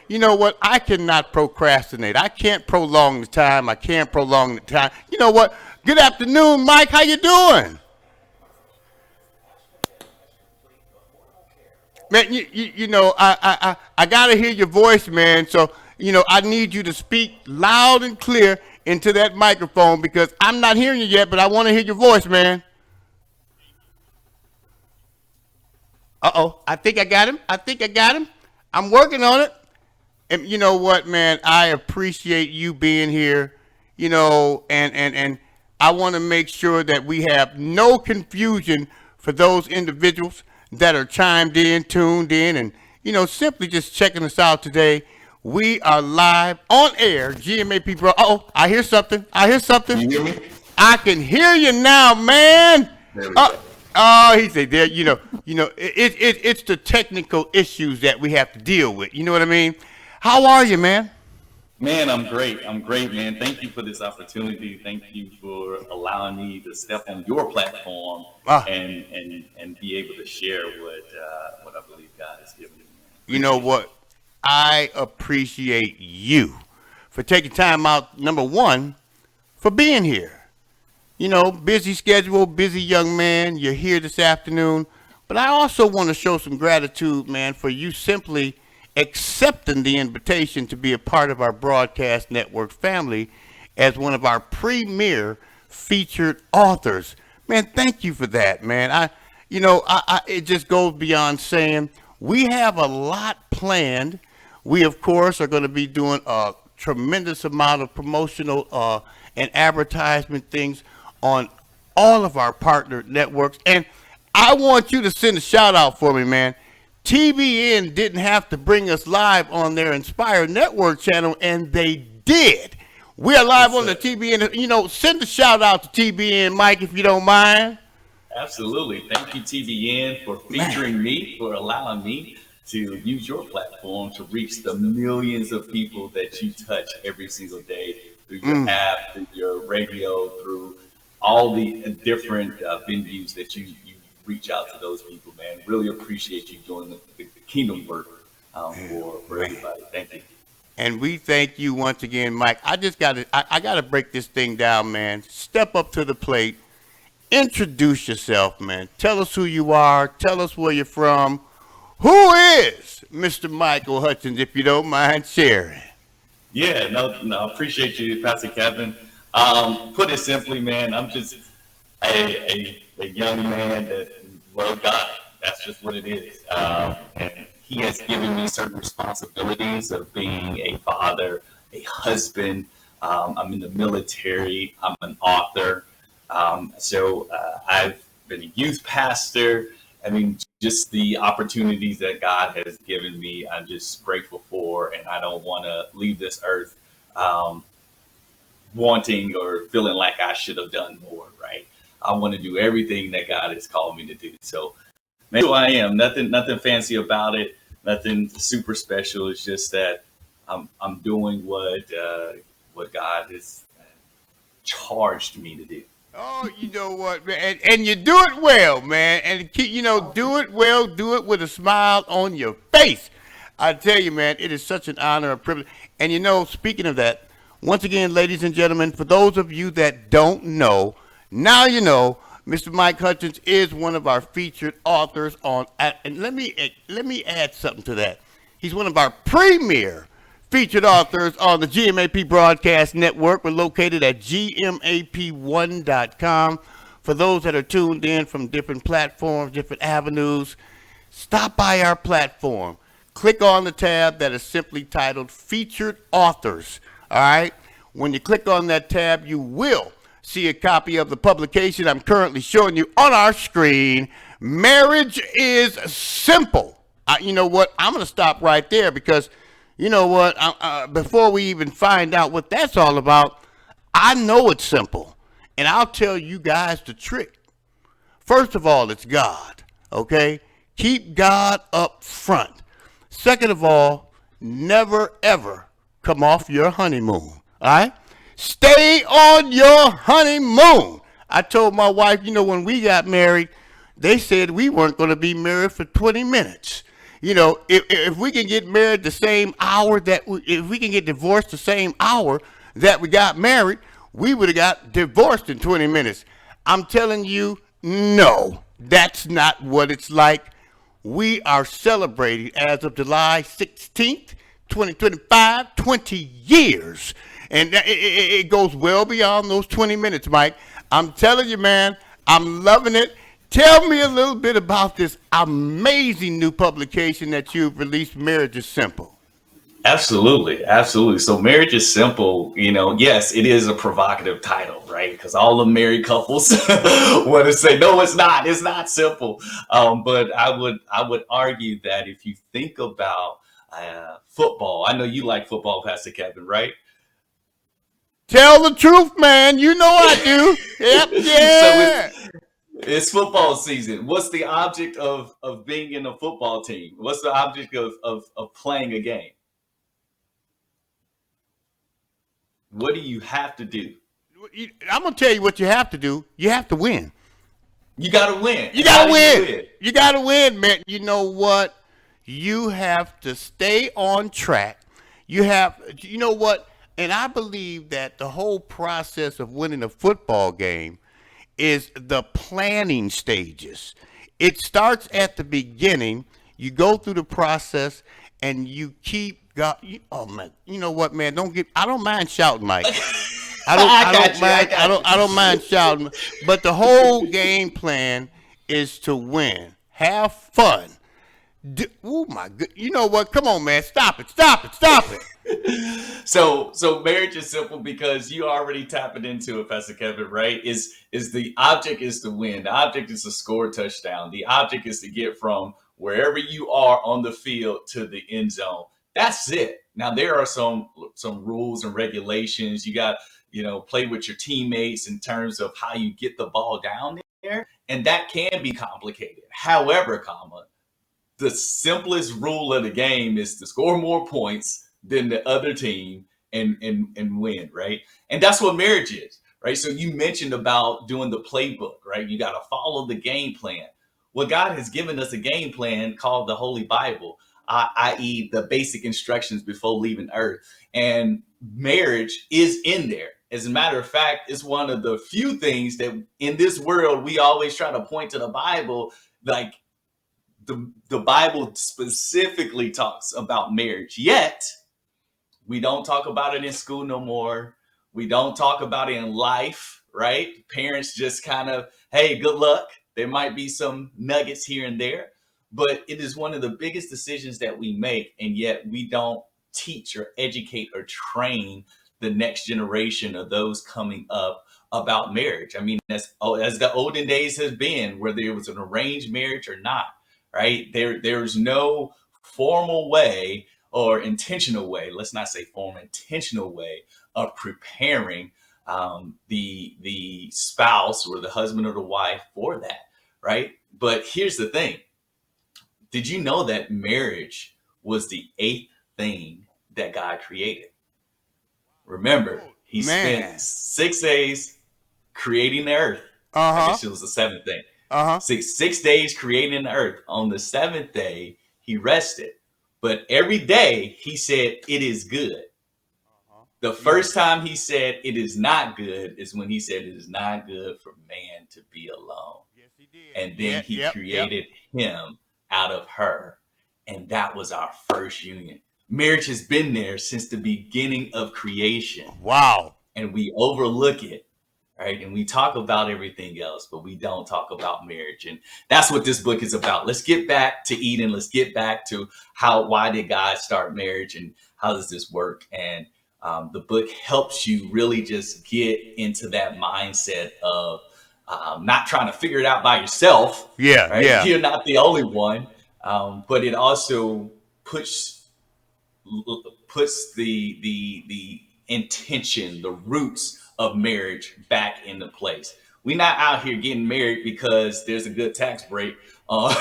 You know what? I cannot procrastinate. I can't prolong the time. I can't prolong the time. You know what? Good afternoon, Mike. How you doing? Man, I gotta hear your voice, man. So, I need you to speak loud and clear into that microphone because I'm not hearing you yet, but I want to hear your voice, man. Uh-oh. I think I got him. I think I got him. I'm working on it. And you know what, man? I appreciate you being here, and I want to make sure that we have no confusion for those individuals that are chimed in, tuned in, and, simply just checking us out today. We are live on air, GMAP Bro. Oh, I hear something. I hear something. You hear me? I can hear you now, man. There we go. Oh, he said there. It's the technical issues that we have to deal with. You know what I mean? How are you, man? Man, I'm great. I'm great, man. Thank you for this opportunity. Thank you for allowing me to step on your platform and be able to share what I believe God has given me. You know what? I appreciate you for taking time out, number one, for being here. Busy schedule, busy young man. You're here this afternoon. But I also want to show some gratitude, man, for you simply accepting the invitation to be a part of our broadcast network family as one of our premier featured authors. Man, thank you for that, man. It just goes beyond saying we have a lot planned. We, of course, are going to be doing a tremendous amount of promotional and advertisement things on all of our partner networks. And I want you to send a shout out for me, man. TBN didn't have to bring us live on their Inspire Network channel, and they did. We are live on the TBN. Send a shout out to TBN, Mike, if you don't mind. Absolutely. Thank you, TBN, for featuring me, for allowing me to use your platform to reach the millions of people that you touch every single day through your app, through your radio, through all the different venues that you reach out to those people, man. Really appreciate you doing the kingdom work for everybody. Thank you. And we thank you once again, Mike. I gotta break this thing down, man. Step up to the plate. Introduce yourself, man. Tell us who you are. Tell us where you're from. Who is Mr. Michael Hutchins, if you don't mind sharing? Yeah, no, appreciate you, Pastor Kevin. Put it simply, man, I'm just a young man that loves God. That's just what it is. And he has given me certain responsibilities of being a father, a husband. I'm in the military. I'm an author. So I've been a youth pastor. I mean, just the opportunities that God has given me, I'm just grateful for. And I don't want to leave this earth wanting or feeling like I should have done more, right? I want to do everything that God has called me to do. So, man, who I am, nothing fancy about it, nothing super special. It's just that I'm doing what God has charged me to do. Oh, you know what, man, and you do it well, man, and do it well, do it with a smile on your face. I tell you, man, it is such an honor and privilege. And speaking of that, once again, ladies and gentlemen, for those of you that don't know, now you know, Mr. Mike Hutchins is one of our featured authors on, and let me add something to that. He's one of our premier featured authors on the GMAP Broadcast Network. We're located at gmap1.com. For those that are tuned in from different platforms, different avenues, stop by our platform. Click on the tab that is simply titled Featured Authors. All right? When you click on that tab, you will see a copy of the publication I'm currently showing you on our screen. Marriage is Simple. You know what? I'm going to stop right there because you know what? Before we even find out what that's all about, I know it's simple. And I'll tell you guys the trick. First of all, it's God. Okay? Keep God up front. Second of all, never, ever come off your honeymoon. All right? Stay on your honeymoon. I told my wife, when we got married, they said we weren't going to be married for 20 minutes. If we can get married the same hour if we can get divorced the same hour that we got married, we would have got divorced in 20 minutes. I'm telling you, no, that's not what it's like. We are celebrating as of July 16th, 2025, 20 years. And it goes well beyond those 20 minutes, Mike. I'm telling you, man, I'm loving it. Tell me a little bit about this amazing new publication that you've released, Marriage is Simple. Absolutely, absolutely. So marriage is simple. Yes, it is a provocative title, right? Because all the married couples want to say, no, it's not. It's not simple. But I would argue that if you think about football, I know you like football, Pastor Kevin, right? Tell the truth, man. You know I do. Yep, So yeah. it's football season. What's the object of being in a football team? What's the object of playing a game? What do you have to do? I'm gonna tell you what you have to do. You have to win. You got to win. You How gotta do you win. win? You gotta win, man. You know what? You have to stay on track. You know what? And I believe that the whole process of winning a football game is the planning stages. It starts at the beginning. You go through the process, and you keep oh man, you know what, man? Don't get. I don't mind shouting, Mike. I don't. I I got don't you. I mind. I got don't. I don't mind shouting. But the whole game plan is to win. Have fun. Oh my good. You know what? Come on, man. Stop it. Stop it. Stop it. So marriage is simple because you already tapping into it, Pastor Kevin, right? Is the object is to win. The object is to score a touchdown. The object is to get from wherever you are on the field to the end zone. That's it. Now there are some rules and regulations. You got, play with your teammates in terms of how you get the ball down there, and that can be complicated. However, the simplest rule of the game is to score more points than the other team and win, right? And that's what marriage is, right? So you mentioned about doing the playbook, right? You got to follow the game plan. Well, God has given us a game plan called the Holy Bible, i.e., the basic instructions before leaving Earth. And marriage is in there. As a matter of fact, it's one of the few things that in this world we always try to point to the Bible, like the Bible specifically talks about marriage. Yet we don't talk about it in school no more. We don't talk about it in life, right? Parents just kind of, hey, good luck. There might be some nuggets here and there, but it is one of the biggest decisions that we make, and yet we don't teach or educate or train the next generation of those coming up about marriage. I mean, as the olden days has been, whether it was an arranged marriage or not, right? There's no formal way or intentional way, let's not say formal, intentional way of preparing the spouse or the husband or the wife for that, right? But here's the thing. Did you know that marriage was the eighth thing that God created? Remember, he spent Man. 6 days creating the earth. Uh I huh. guess it was the seventh day. Uh huh. Six days creating the earth. On the seventh day, he rested. But every day he said, it is good. The Yeah. first time he said it is not good is when he said it is not good for man to be alone. Yes, he did. And then Yep. he Yep. Yep. created him out of her. And that was our first union. Marriage has been there since the beginning of creation, Wow. and we overlook it, right? And we talk about everything else, but we don't talk about marriage. And that's what this book is about. Let's get back to Eden. Let's get back to why did God start marriage and how does this work? And the book helps you really just get into that mindset of not trying to figure it out by yourself, Yeah. right? Yeah. You're not the only one, but it also puts the intention, the roots of marriage back into place. We're not out here getting married because there's a good tax break on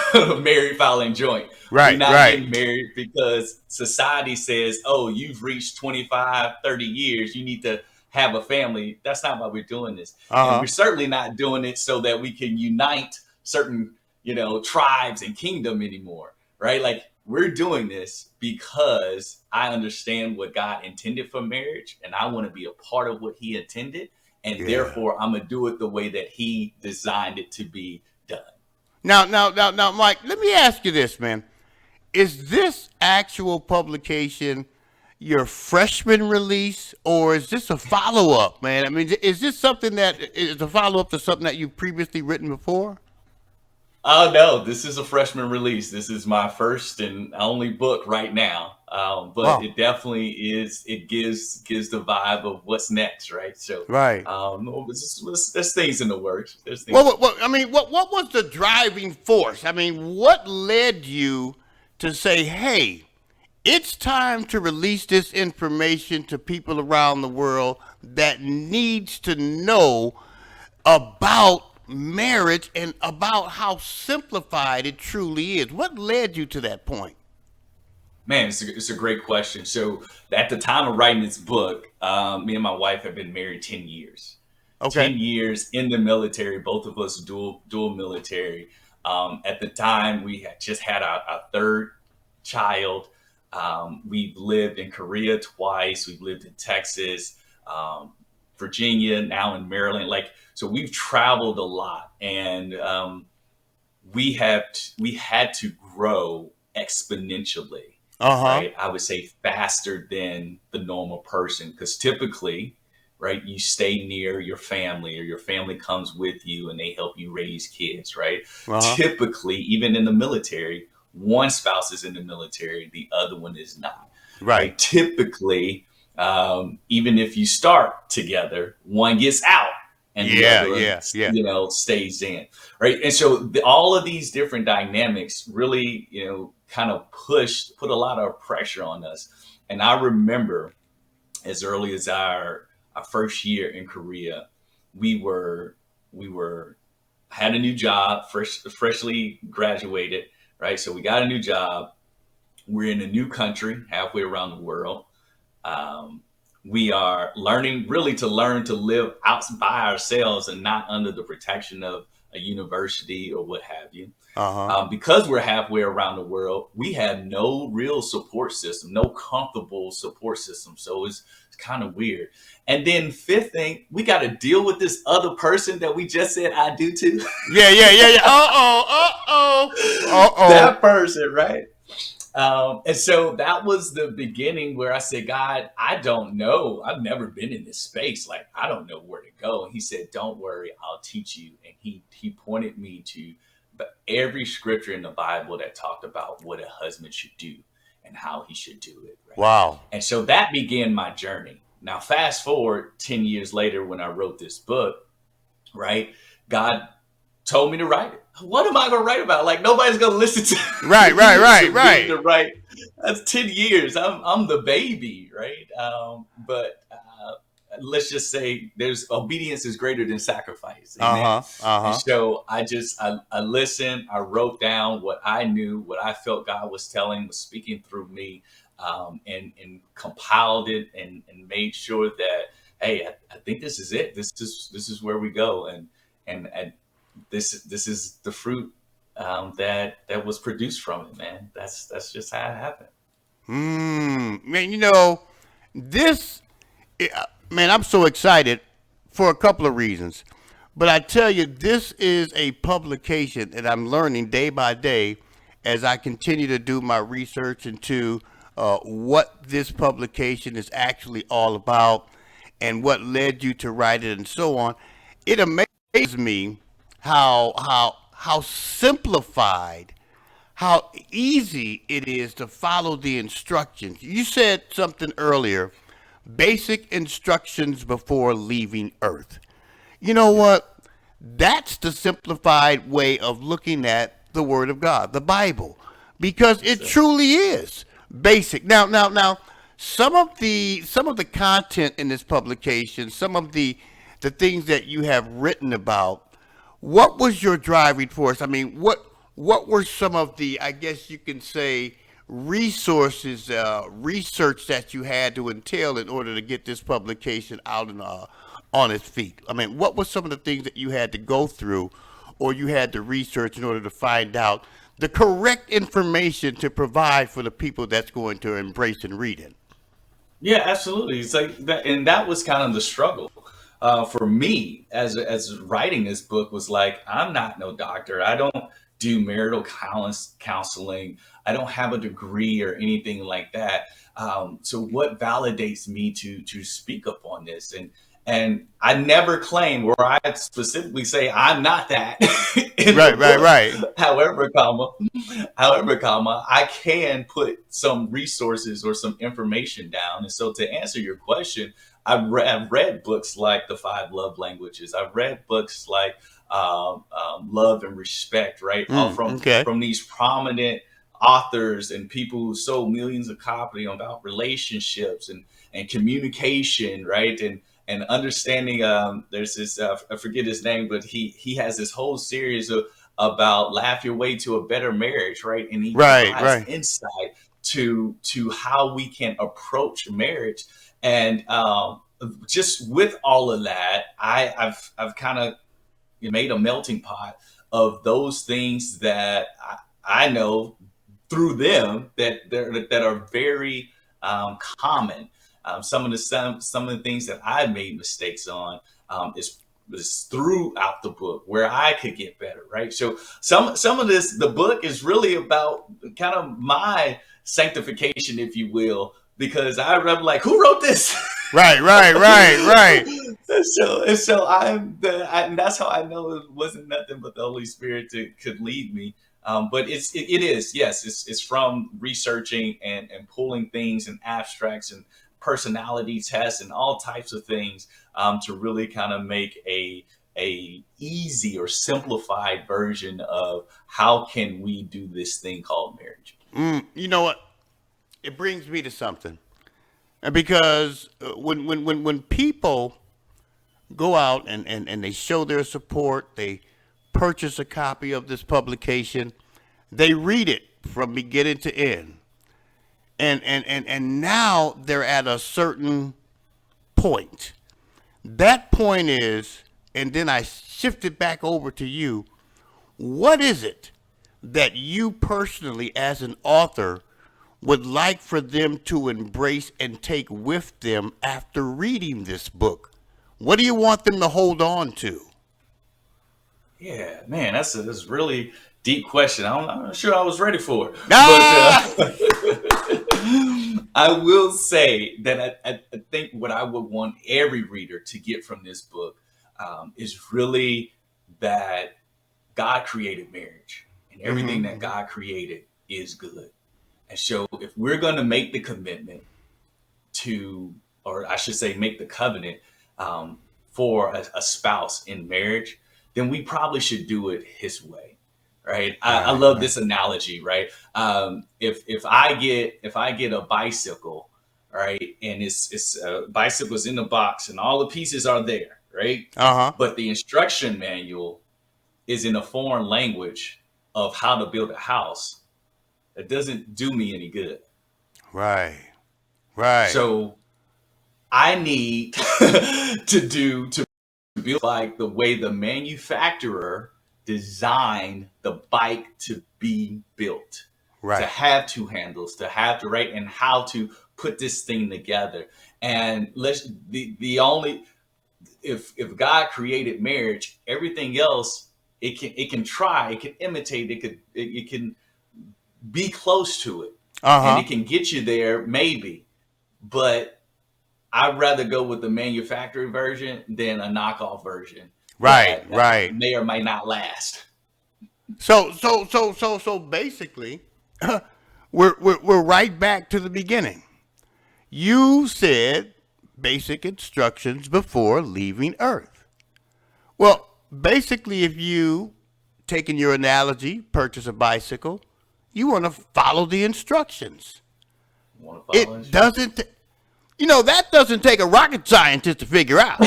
married filing joint. We're Right. not Right. getting married because society says, oh, you've reached 25, 30 years. You need to have a family. That's not why we're doing this. Uh And huh. we're certainly not doing it so that we can unite certain, tribes and kingdom anymore, right? Like we're doing this because I understand what God intended for marriage, and I want to be a part of what He intended, and Yeah. therefore I'm gonna do it the way that He designed it to be done. Now, Mike, let me ask you this, man. Is this actual publication your freshman release, or is this a follow up, man? I mean, is this something that is a follow up to something that you've previously written before? Oh no, this is a freshman release. This is my first and only book right now. But Wow. it definitely is. It gives the vibe of what's next, right? So Right. there's things in the works. There's things. I mean, what was the driving force? I mean, what led you to say, "Hey, it's time to release this information to people around the world that needs to know about marriage and about how simplified it truly is." What led you to that point? Man, it's a great question. So at the time of writing this book, me and my wife have been married 10 years. Okay. 10 years in the military, both of us dual military. At the time, we had just had our third child. We've lived in Korea twice. We've lived in Texas, Virginia, now in Maryland. Like, so we've traveled a lot, and we had to grow exponentially, Uh huh. right? I would say faster than the normal person, because typically, right, you stay near your family, or your family comes with you and they help you raise kids, right? Uh huh. Typically, even in the military, one spouse is in the military, the other one is not, Right. right? Typically, even if you start together, one gets out and the Yeah. other one, Yeah. Yeah. stays in, right? And so all of these different dynamics really, kind of put a lot of pressure on us. And I remember as early as our first year in Korea, we were had a new job, freshly graduated, right? So we got a new job. We're in a new country, halfway around the world. Um, we are learning really to learn to live out by ourselves and not under the protection of a university or what have you. Uh huh. Because we're halfway around the world, we had no real support system, no comfortable support system. So it's kind of weird. And then fifth thing, we got to deal with this other person that we just said I do to. Yeah. Yeah. Yeah. Yeah. Uh oh. Uh oh. Uh oh. That person, right? And so that was the beginning where I said, God, I don't know. I've never been in this space. Like, I don't know where to go. And he said, don't worry, I'll teach you. And he pointed me to every scripture in the Bible that talked about what a husband should do and how he should do it. Right. Wow. And so that began my journey. Now, fast forward 10 years later when I wrote this book, right? God told me to write it. What am I going to write about? Like, nobody's going to listen to, Right. Right. Right. to me Right. to write. That's 10 years. I'm the baby, right? But let's just say there's obedience is greater than sacrifice. Uh Amen. huh. Uh And huh. so I listened, I wrote down what I knew, what I felt God was speaking through me, and compiled it and made sure that, hey, I think this is it. This is where we go. And this is the fruit that was produced from it, man. That's just how it happened. Man, this, man, I'm so excited for a couple of reasons. But I tell you, this is a publication that I'm learning day by day as I continue to do my research into what this publication is actually all about and what led you to write it and so on. It amazes me how simplified, how easy it is to follow the instructions. You said something earlier, basic instructions before leaving Earth. You know what? That's the simplified way of looking at the Word of God, the Bible, because Yes, it sir. truly is basic. Now, some of the content in this publication, some of the things that you have written about, what was your driving force? I mean, what were some of the, I guess you can say, resources, research that you had to entail in order to get this publication out and on its feet? I mean, what were some of the things that you had to go through, or you had to research in order to find out the correct information to provide for the people that's going to embrace and read it. Yeah, absolutely. It's like that, and that was kind of the struggle for me as writing this book was like, I'm not no doctor. I don't do marital counseling. I don't have a degree or anything like that. So what validates me to speak up on this? And I never claim, or I specifically say I'm not that in the Right, right, book. right. However, I can put some resources or some information down. And so to answer your question, I've read books like The Five Love Languages. I've read books like Love and Respect, right? All Okay. from these prominent authors and people who sold millions of copies about relationships and communication, right? And understanding. There's this I forget his name, but he has this whole series about laugh your way to a better marriage, right? And he Right, provides right. insight to how we can approach marriage. And just with all of that, I've kind of made a melting pot of those things that I know through them that are very common. Some of the things that I made mistakes on is throughout the book where I could get better, right? So some of this, the book is really about kind of my sanctification, if you will, because I'm like, who wrote this? Right, right, right, right. And so and that's how I know it wasn't nothing but the Holy Spirit could lead me. But it is, yes, it's from researching and pulling things and abstracts and personality tests and all types of things to really kind of make a easy or simplified version of how can we do this thing called marriage. You know what? It brings me to something. Because when people go out and they show their support, they purchase a copy of this publication, they read it from beginning to end. And now they're at a certain point. That point is, and then I shift it back over to you. What is it that you personally, as an author, would like for them to embrace and take with them after reading this book? What do you want them to hold on to? Yeah, man, that's a really deep question. I'm not sure I was ready for it, Ah! but I will say that I think what I would want every reader to get from this book is really that God created marriage, and everything that God created is good. And so, if we're going to make the commitment to, or I should say, make the covenant for a spouse in marriage, then we probably should do it His way, right? I Right, love right. this analogy, right? If I get a bicycle, right, and it's bicycle's in the box and all the pieces are there, right, Uh-huh. but the instruction manual is in a foreign language of how to build a house, it doesn't do me any good. Right. Right. So I need to build like the way the manufacturer designed the bike to be built, to Right. have two handles, to have the right, and how to put this thing together. And the only, if God created marriage, everything else it can try, it can imitate, it can be close to it, and Uh-huh. it can get you there maybe, but I'd rather go with the manufacturer version than a knockoff version Right. that Right. may or may not last. So basically, we're right back to the beginning. You said basic instructions before leaving Earth. Well, basically, if you, taking your analogy, purchase a bicycle, you want to follow the instructions. You want to follow It instructions? doesn't, that doesn't take a rocket scientist to figure out.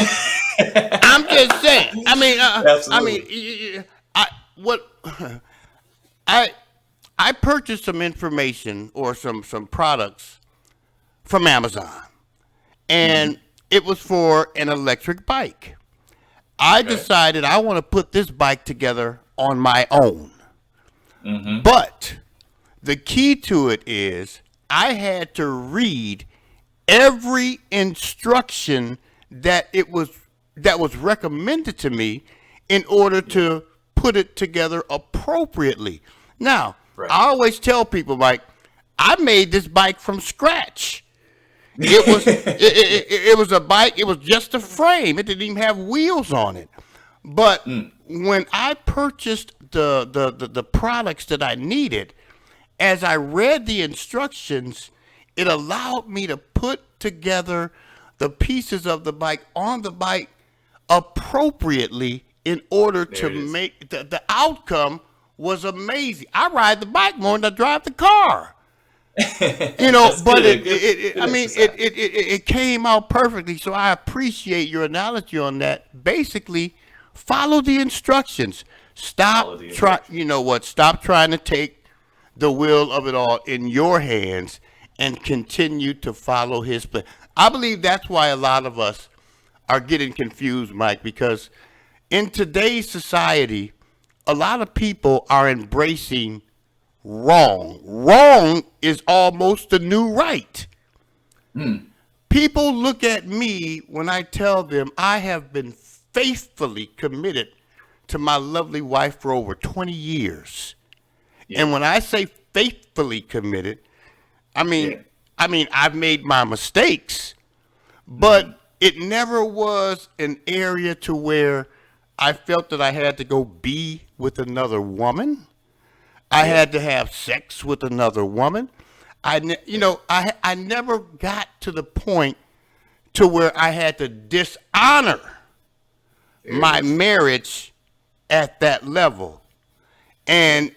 I'm just saying. Absolutely. I what I I purchased some information or some products from Amazon, Hmm. and it was for an electric bike. I Okay. decided I want to put this bike together on my own. But the key to it is I had to read every instruction that was recommended to me in order to put it together appropriately. Now, Right. I always tell people, like, I made this bike from scratch. It was a bike. It was just a frame. It didn't even have wheels on it. But when I purchased the products that I needed, as I read the instructions, it allowed me to put together the pieces of the bike on the bike appropriately in order There to it is. make the outcome was amazing. I ride the bike more than I drive the car. That's But good. Good I mean, exercise. it came out perfectly. So I appreciate your analogy on that. Basically, follow the instructions. Follow the You know what? Stop trying to take the will of it all in your hands and continue to follow his plan. I believe that's why a lot of us are getting confused, Mike, because in today's society, a lot of people are embracing wrong. Wrong is almost the new right. People look at me when I tell them I have been faithfully committed to my lovely wife for over 20 years. Yeah. And when I say faithfully committed, I mean, Yeah. I've made my mistakes, but it never was an area to where I felt that I had to go be with another woman. I had to have sex with another woman. I never got to the point to where I had to dishonor There it my is. marriage at that level. And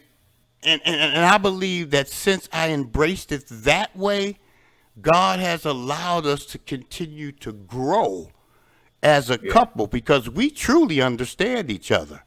and I believe that since I embraced it that way, God has allowed us to continue to grow as a Yeah. couple because we truly understand each other.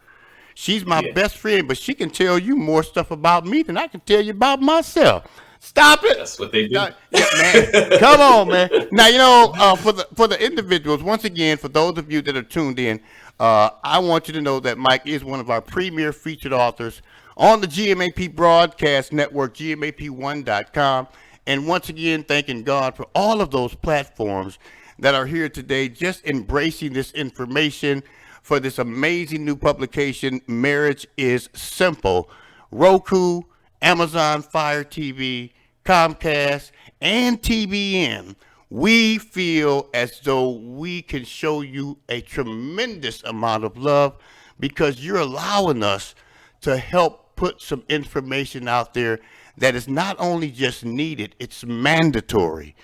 She's my Yeah. best friend, but she can tell you more stuff about me than I can tell you about myself. Stop it. That's what they do. Yeah, man. Come on, man. Now for the individuals. Once again, for those of you that are tuned in, I want you to know that Mike is one of our premier featured authors on the GMAP Broadcast Network, GMAP1.com. And once again, thanking God for all of those platforms that are here today, just embracing this information for this amazing new publication, Marriage is Simple. Roku, Amazon Fire TV, Comcast, and TBN. We feel as though we can show you a tremendous amount of love because you're allowing us to help put some information out there that is not only just needed, it's mandatory.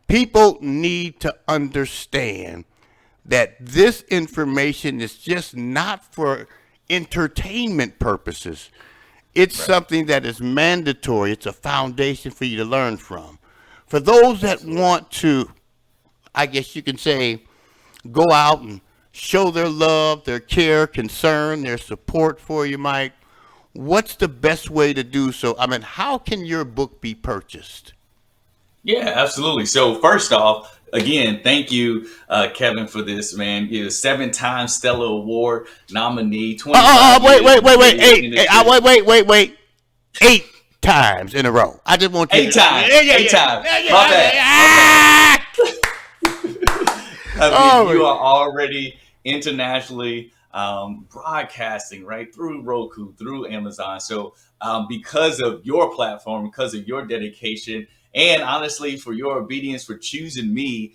People need to understand that this information is just not for entertainment purposes. It's Right. something that is mandatory. It's a foundation for you to learn from. For those that Absolutely. want to, I guess you can say, go out and show their love, their care, concern, their support for you, Mike, what's the best way to do so? I mean, how can your book be purchased? Yeah, absolutely. So first off, again, thank you, Kevin, for this, man. You're a 7-time Stellar Award nominee, 25 Wait, years wait, in wait, the wait, radio eight, industry. wait, 8 times in a row. I just want you Eight to. times. Yeah, yeah, Eight yeah. times. Yeah, yeah, My bad. yeah. I mean, Oh, you are already internationally broadcasting right through Roku, through Amazon. So, because of your platform, because of your dedication, and honestly, for your obedience, for choosing me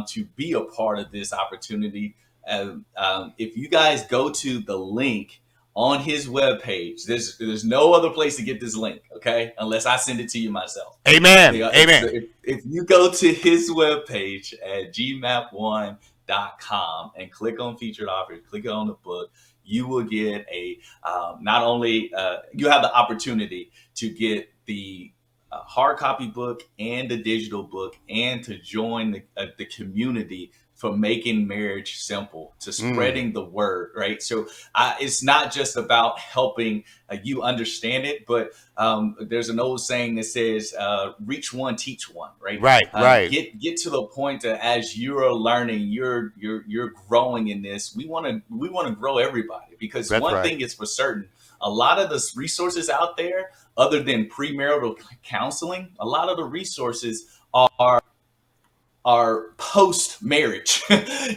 to be a part of this opportunity, if you guys go to the link on his webpage, there's no other place to get this link, okay? Unless I send it to you myself. amen. Yeah, Amen. if you go to his webpage at gmap1.com and click on featured offers, click on the book, you will get a not only you have the opportunity to get the hard copy book and the digital book, and to join the community for making marriage simple, to spreading the word, right? So it's not just about helping you understand it, but there's an old saying that says, "Reach one, teach one." Right? Right. Get to the point that as you're learning, you're growing in this. We want to grow everybody, because That's one right. thing is for certain: a lot of the resources out there, other than premarital counseling, a lot of the resources are post marriage.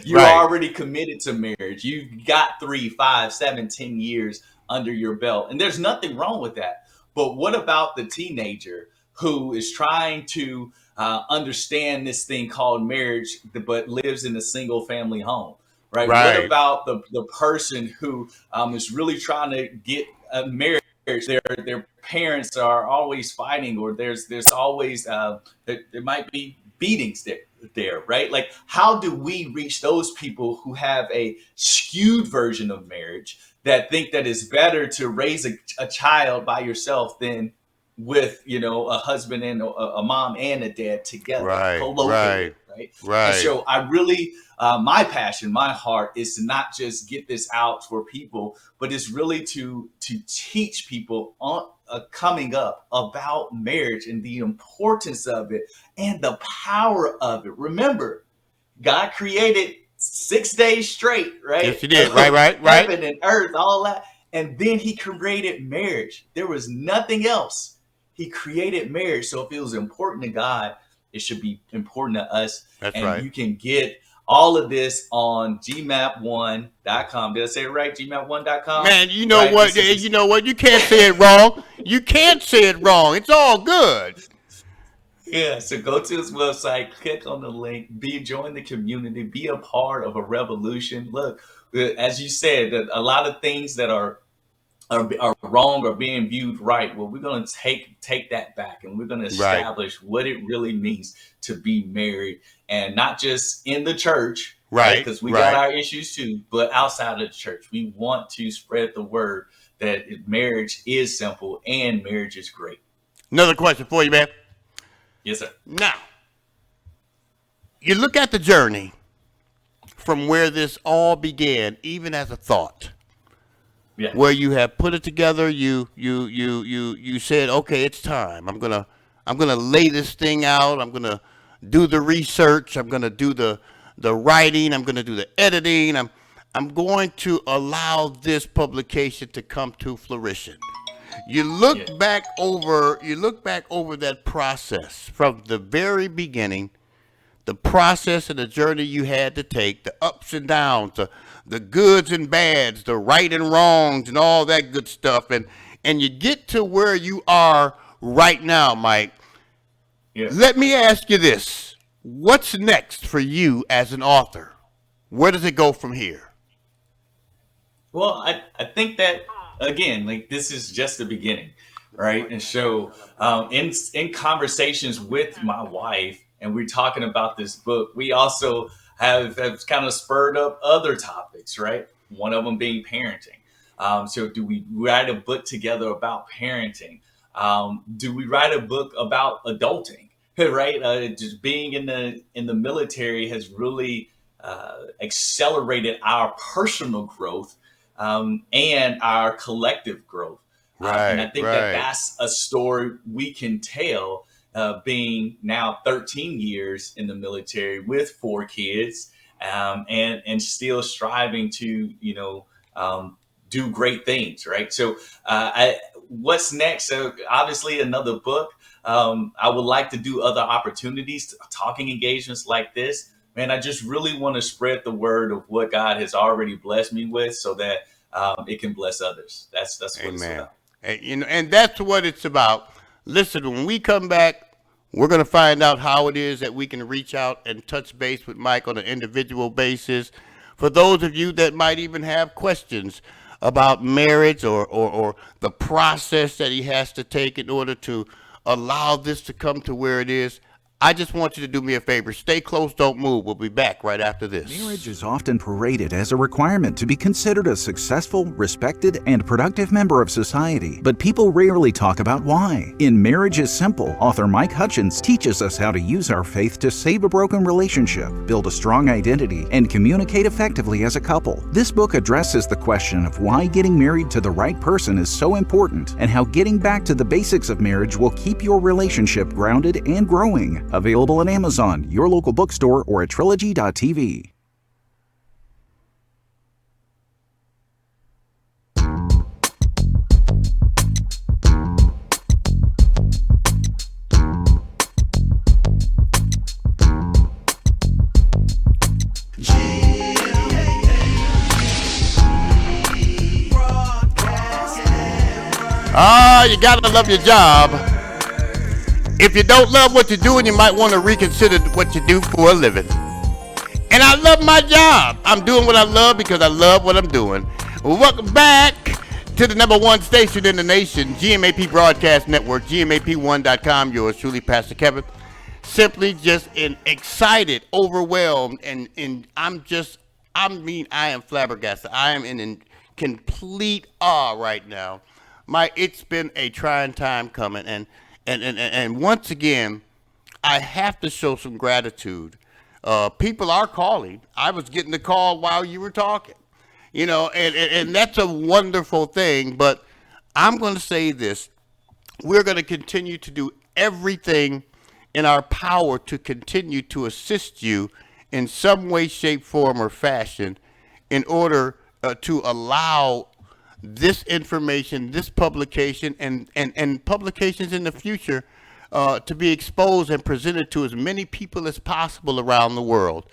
You're Right. already committed to marriage. You've got 3, 5, 7, 10 years under your belt. And there's nothing wrong with that. But what about the teenager who is trying to understand this thing called marriage, but lives in a single family home? Right. What Right. about the person who is really trying to get married? Their parents are always fighting, or there's always there might be beatings there, right? Like, how do we reach those people who have a skewed version of marriage, that think that it's better to raise a child by yourself than with, a husband and a mom and a dad together, Right. co-located, Right. right? And Right. so I really, my passion, my heart is to not just get this out for people, but it's really to teach people on coming up about marriage and the importance of it and the power of it. Remember, God created 6 days straight, right? Yes, you did. Right. Right. Right. Heaven and earth, all that. And then he created marriage. There was nothing else. He created marriage. So if it was important to God, it should be important to us. That's And right. you can get all of this on gmap1.com. Did I say it right? gmap1.com? Man, you know Right? what? You know what? You can't say it wrong. You can't say it wrong. It's all good. Yeah, so go to his website, click on the link, join the community, be a part of a revolution. Look, as you said, that a lot of things that are wrong are being viewed right. Well, we're going to take that back, and we're going to Right. establish what it really means to be married, and not just in the church, right? Right. Because we Right. got our issues too, but outside of the church, we want to spread the word that marriage is simple and marriage is great. Another question for you, man. Yes, sir. Now, you look at the journey from where this all began, even as a thought, Yeah. where you have put it together. You said, okay, it's time. I'm gonna lay this thing out. I'm gonna do the research. I'm gonna do the writing. I'm gonna do the editing. I'm going to allow this publication to come to fruition. You Yeah. look back over that process from the very beginning, the process and the journey you had to take, the ups and downs, the goods and bads, the right and wrongs, and all that good stuff, and you get to where you are right now, Mike. Yeah. Let me ask you this: what's next for you as an author? Where does it go from here? Well, I think that, again, like, this is just the beginning, right? And so, in conversations with my wife, and we're talking about this book, we also have kind of spurred up other topics, right? One of them being parenting. So, do we write a book together about parenting? Do we write a book about adulting? Right? Just being in the military has really accelerated our personal growth, and our collective growth. And I Right, think that right. that's a story we can tell, being now 13 years in the military with 4 kids, and still striving to, do great things, right? So, what's next? So, obviously, another book. I would like to do other opportunities, talking engagements like this. Man, I just really want to spread the word of what God has already blessed me with, so that it can bless others. That's what it's Amen. about. And that's what it's about. Listen, when we come back, we're going to find out how it is that we can reach out and touch base with Mike on an individual basis. For those of you that might even have questions about marriage, or the process that he has to take in order to allow this to come to where it is, I just want you to do me a favor. Stay close, don't move. We'll be back right after this. Marriage is often paraded as a requirement to be considered a successful, respected, and productive member of society, but people rarely talk about why. In Marriage is Simple, author Mike Hutchins teaches us how to use our faith to save a broken relationship, build a strong identity, and communicate effectively as a couple. This book addresses the question of why getting married to the right person is so important, and how getting back to the basics of marriage will keep your relationship grounded and growing. Available on Amazon, your local bookstore, or at trilogy.tv. Ah, you gotta love your job. If you don't love what you're doing, you might want to reconsider what you do for a living. And I love my job. I'm doing what I love because I love what I'm doing. Welcome back to the number one station in the nation, GMAP Broadcast Network, GMAP1.com. Yours truly, Pastor Kevin. Simply just excited, overwhelmed, and I am flabbergasted. I am in complete awe right now. It's been a trying time coming, and once again, I have to show some gratitude. People are calling. I was getting the call while you were talking, and that's a wonderful thing. But I'm going to say this: we're going to continue to do everything in our power to continue to assist you in some way, shape, form, or fashion in order to allow this information, this publication, and publications in the future to be exposed and presented to as many people as possible around the world.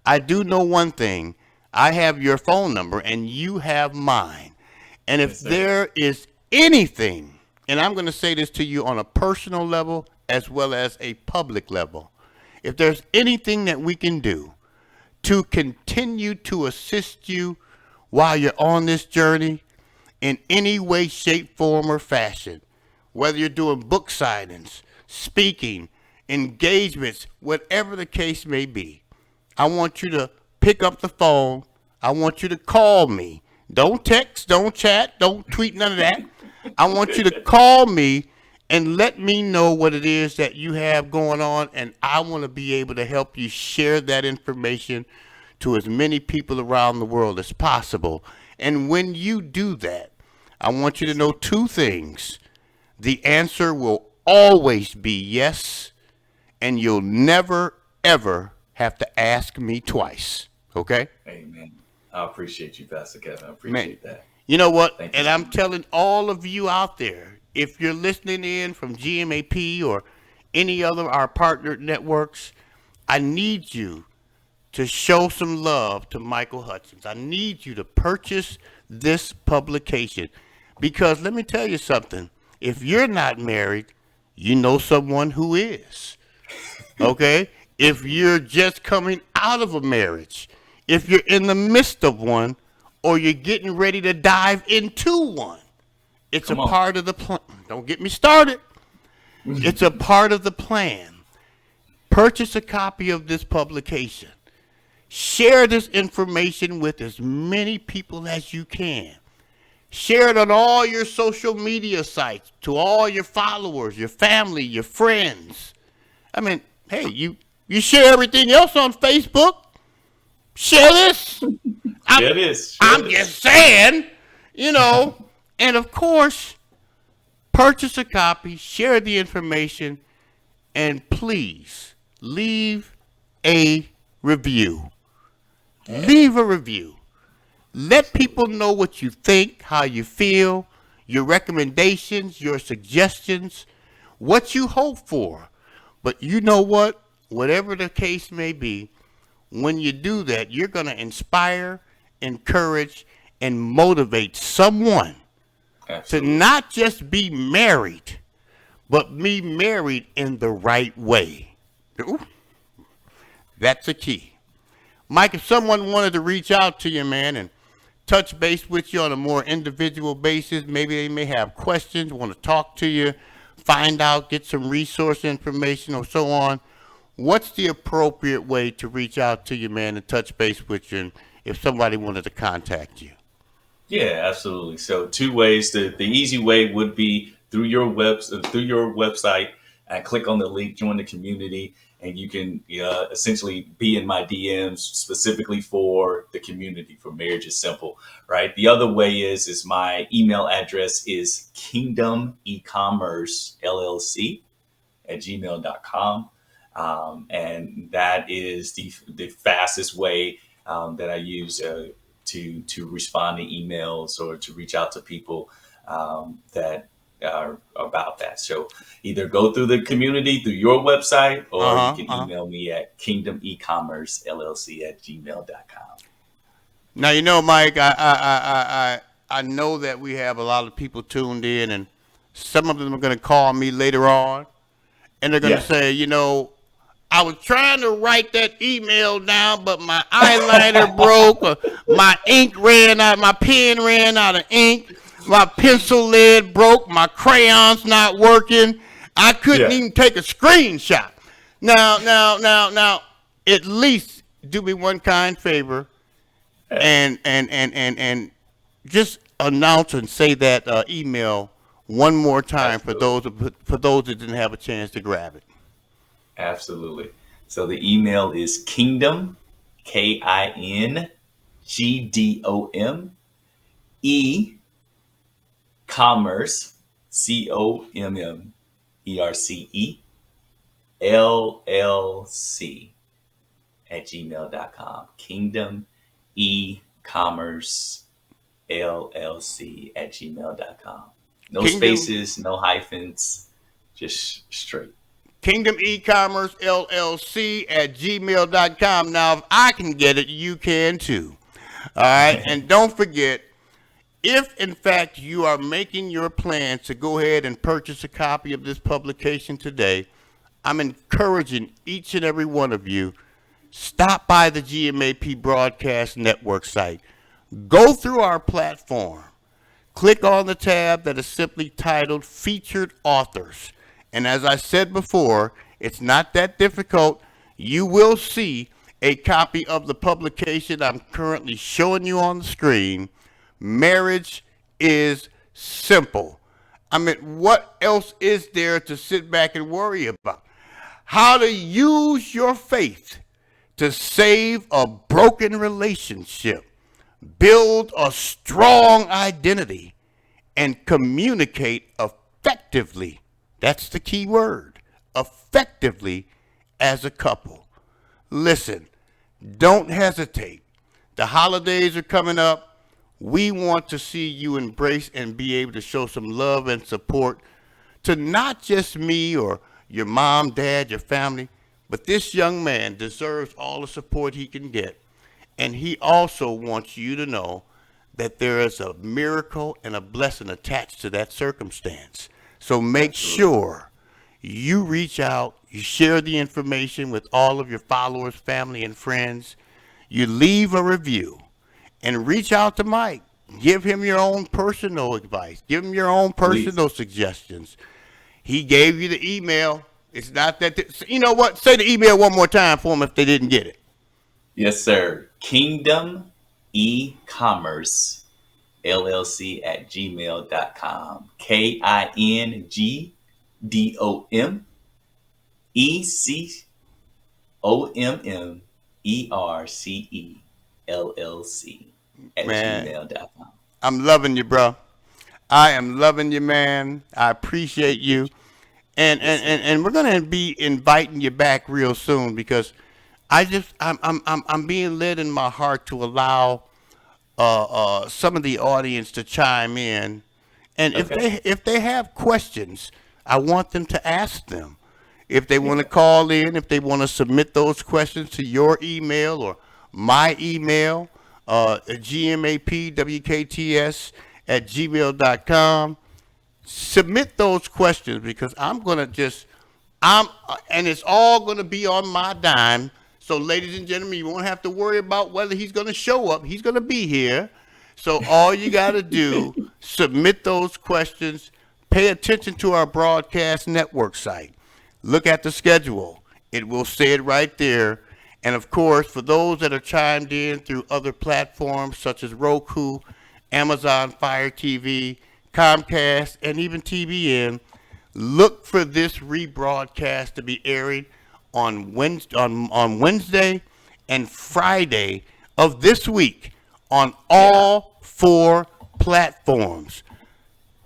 I do know one thing. I have your phone number and you have mine. And if there is anything, and I'm going to say this to you on a personal level as well as a public level, if there's anything that we can do to continue to assist you while you're on this journey in any way, shape, form, or fashion, whether you're doing book signings, speaking, engagements, whatever the case may be, I want you to pick up the phone. I want you to call me. Don't text, don't chat, don't tweet, none of that. I want you to call me and let me know what it is that you have going on, and I want to be able to help you share that information to as many people around the world as possible. And when you do that, I want you to know two things. The answer will always be yes, and you'll never, ever have to ask me twice. Okay? Amen. I appreciate you, Pastor Kevin. I appreciate that. You know what? Thank you. And I'm telling all of you out there, if you're listening in from GMAP or any other our partner networks, I need you to show some love to Michael Hutchins. I need you to purchase this publication because let me tell you something. If you're not married, you know someone who is. Okay? If you're just coming out of a marriage, if you're in the midst of one, or you're getting ready to dive into one, it's a part of the plan. Don't get me started. It's a part of the plan. Purchase a copy of this publication. Share this information with as many people as you can. Share it on all your social media sites, to all your followers, your family, your friends. I mean, hey, you share everything else on Facebook. Share this. I'm just saying, and of course, purchase a copy, share the information, and please leave a review. Leave a review. Let people know what you think, how you feel, your recommendations, your suggestions, what you hope for. But you know what? Whatever the case may be, when you do that, you're going to inspire, encourage, and motivate someone to not just be married, but be married in the right way. Ooh, that's a key. Mike, if someone wanted to reach out to you, man, and touch base with you on a more individual basis, maybe they may have questions, want to talk to you, find out, get some resource information or so on, what's the appropriate way to reach out to you, man, and touch base with you, and if somebody wanted to contact you? Yeah, absolutely. So 2 ways. The easy way would be through your website and click on the link, join the community, and you can essentially be in my DMs specifically for the community, for Marriage is Simple, right? The other way is my email address is kingdomecommercellc@gmail.com. And that is the fastest way that I use to respond to emails or to reach out to people that are about that. So either go through the community through your website, or you can email me at kingdomecommercellc@gmail.com. Now, Mike, I know that we have a lot of people tuned in, and Some of them are going to call me later on, and they're going to Yeah. say, I was trying to write that email down, but my eyeliner broke, or my ink ran out, my pen ran out of ink, my pencil lead broke, my crayon's not working. I couldn't Yeah. even take a screenshot. Now, at least do me one kind favor and just announce and say that email one more time for Absolutely. those that didn't have a chance to grab it. Absolutely. So the email is kingdom, KINGDOM, E, commerce, COMMERCE, LLC at gmail.com. Kingdom, E, commerce, LLC at gmail.com. No Kingdom spaces, no hyphens, just straight. Kingdom E-commerce LLC at gmail.com. Now, if I can get it, you can too. All right. And don't forget, if in fact you are making your plans to go ahead and purchase a copy of this publication today, I'm encouraging each and every one of you, stop by the GMAP Broadcast Network site. Go through our platform. Click on the tab that is simply titled Featured Authors. And as I said before, it's not that difficult. You will see a copy of the publication I'm currently showing you on the screen. Marriage is simple. I mean, what else is there to sit back and worry about? How to use your faith to save a broken relationship, build a strong identity, and communicate effectively. That's the key word, effectively as a couple. Listen, don't hesitate. The holidays are coming up. We want to see you embrace and be able to show some love and support to not just me or your mom, dad, your family, but this young man deserves all the support he can get. And he also wants you to know that there is a miracle and a blessing attached to that circumstance. So make sure you reach out, you share the information with all of your followers, family, and friends. You leave a review and reach out to Mike. Give him your own personal advice. Give him your own Please. personal suggestions. He gave you the email. It's not that, you know what? Say the email one more time for them if they didn't get it. Yes, sir. Kingdom e-commerce LLC at gmail.com. KINGDOM ECOMMERCE LLC at Man, gmail.com. I'm loving you, bro. I am loving you, man. I appreciate you. And we're gonna be inviting you back real soon because I'm being led in my heart to allow some of the audience to chime in, and Okay. if they have questions, I want them to ask them. If they want to call in, if they want to submit those questions to your email or my email, GMAPWKTS at gmail.com, submit those questions because and it's all going to be on my dime. So, ladies and gentlemen, you won't have to worry about whether he's going to show up. He's going to be here. So, all you got to do, submit those questions. Pay attention to our broadcast network site. Look at the schedule. It will say it right there. And of course, for those that are chimed in through other platforms such as Roku, Amazon Fire TV, Comcast, and even TBN, look for this rebroadcast to be airing on Wednesday and Friday of this week on all 4 platforms: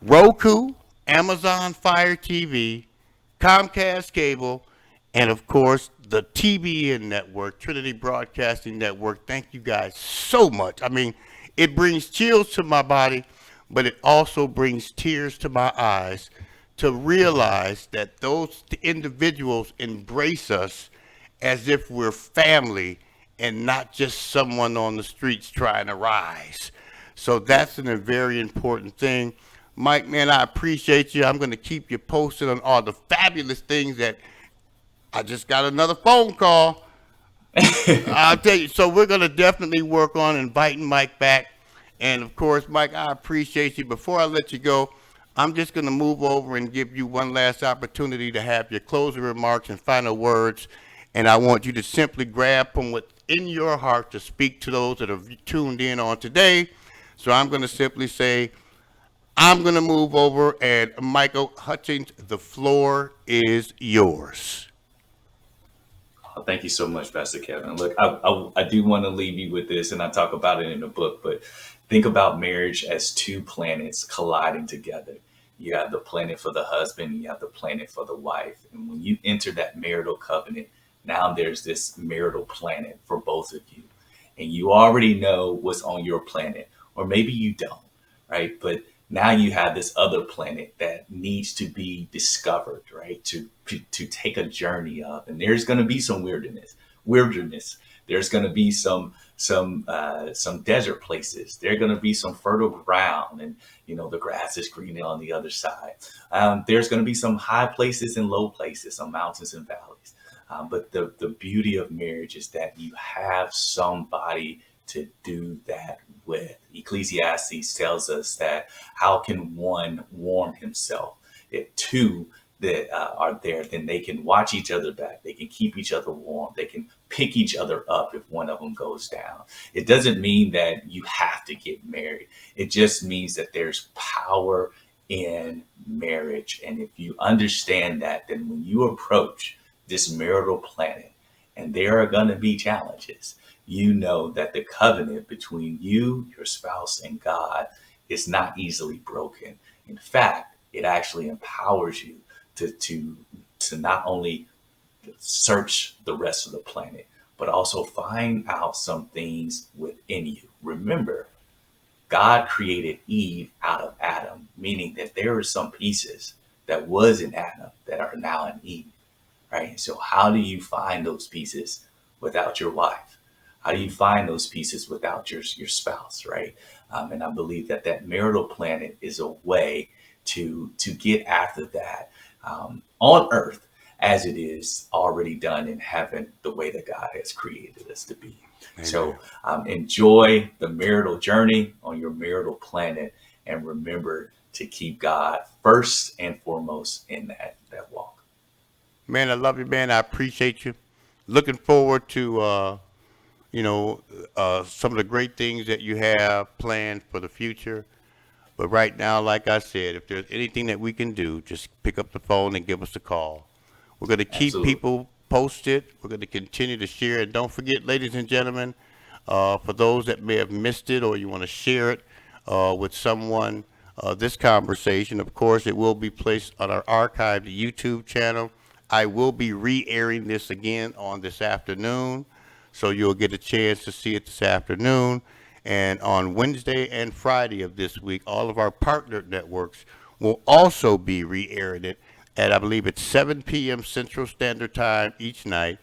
Roku, Amazon Fire TV, Comcast Cable, and of course the TBN network, Trinity Broadcasting Network. Thank you guys so much. I mean, it brings chills to my body, but it also brings tears to my eyes to realize that those individuals embrace us as if we're family and not just someone on the streets trying to rise. So that's a very important thing. Mike, man, I appreciate you. I'm going to keep you posted on all the fabulous things that I just got another phone call. I'll tell you. So we're going to definitely work on inviting Mike back. And of course, Mike, I appreciate you. Before I let you go, I'm just going to move over and give you one last opportunity to have your closing remarks and final words. And I want you to simply grab from within your heart to speak to those that have tuned in on today. So I'm going to simply say, I'm going to move over, and Michael Hutchins, the floor is yours. Thank you so much, Pastor Kevin. Look, I do want to leave you with this, and I talk about it in the book, but think about marriage as two planets colliding together. You have the planet for the husband, you have the planet for the wife. And when you enter that marital covenant, now there's this marital planet for both of you. And you already know what's on your planet, or maybe you don't, right? But now you have this other planet that needs to be discovered, right? To take a journey of, and there's going to be some wilderness. There's going to be some desert places. There's going to be some fertile ground, and the grass is greener on the other side. There's going to be some high places and low places, some mountains and valleys. But the beauty of marriage is that you have somebody to do that with. Ecclesiastes tells us that how can one warm himself? If two that are there, then they can watch each other back. They can keep each other warm. They can pick each other up if one of them goes down. It doesn't mean that you have to get married. It just means that there's power in marriage. And if you understand that, then when you approach this marital planet, and there are going to be challenges, you know that the covenant between you, your spouse, and God is not easily broken. In fact, it actually empowers you to not only search the rest of the planet, but also find out some things within you. Remember, God created Eve out of Adam, meaning that there are some pieces that was in Adam that are now in Eve, right? So how do you find those pieces without your wife? How do you find those pieces without your spouse, right? And I believe that marital planet is a way to get after that on earth as it is already done in heaven, the way that God has created us to be. Amen. So enjoy the marital journey on your marital planet, and remember to keep God first and foremost in that walk. Man, I love you, man. I appreciate you. Looking forward to some of the great things that you have planned for the future. But right now, like I said, if there's anything that we can do, just pick up the phone and give us a call. We're going to keep people posted. We're going to continue to share. And don't forget, ladies and gentlemen, for those that may have missed it or you want to share it with someone, this conversation, of course, it will be placed on our archived YouTube channel. I will be re-airing this again on this afternoon, so you'll get a chance to see it this afternoon. And on Wednesday and Friday of this week, all of our partner networks will also be re-airing it at, I believe it's 7 p.m. Central Standard Time each night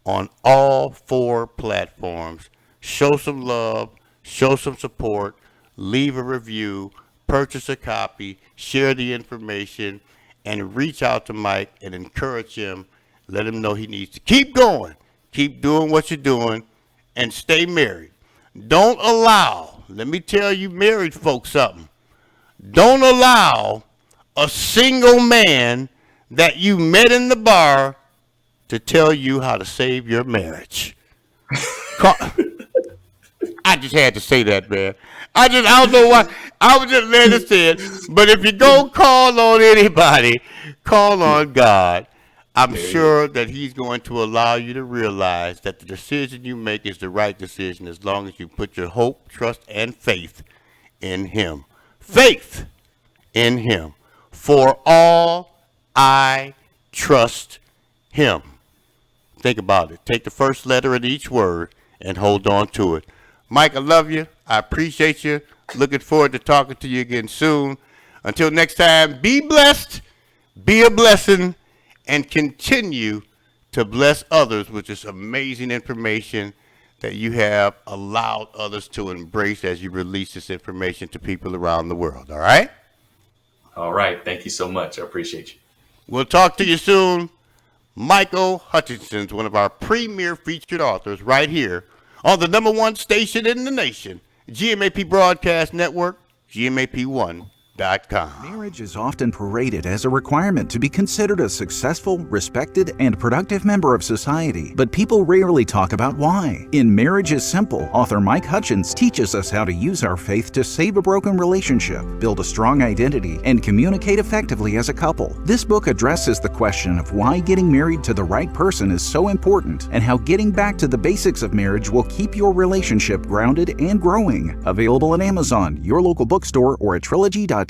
on all 4 platforms. Show some love, show some support, leave a review, purchase a copy, share the information, and reach out to Mike and encourage him. Let him know he needs to keep going, keep doing what you're doing, and stay married. Don't allow, let me tell you married folks something, don't allow a single man that you met in the bar to tell you how to save your marriage. I just had to say that, man. I don't know why. I was just letting it say it. But if you go call on anybody, call on God. I'm sure that he's going to allow you to realize that the decision you make is the right decision as long as you put your hope, trust, and faith in him. Faith in him. For all I trust him. Think about it. Take the first letter in each word and hold on to it. Mike, I love you. I appreciate you. Looking forward to talking to you again soon. Until next time, be blessed, be a blessing, and continue to bless others with this amazing information that you have allowed others to embrace as you release this information to people around the world. All right? All right. Thank you so much. I appreciate you. We'll talk to you soon. Michael Hutchins, one of our premier featured authors, right here on the number one station in the nation, GMAP Broadcast Network, GMAP1.com. Marriage is often paraded as a requirement to be considered a successful, respected, and productive member of society, but people rarely talk about why. In Marriage is Simple, author Mike Hutchins teaches us how to use our faith to save a broken relationship, build a strong identity, and communicate effectively as a couple. This book addresses the question of why getting married to the right person is so important, and how getting back to the basics of marriage will keep your relationship grounded and growing. Available on Amazon, your local bookstore, or at Trilogy.tv.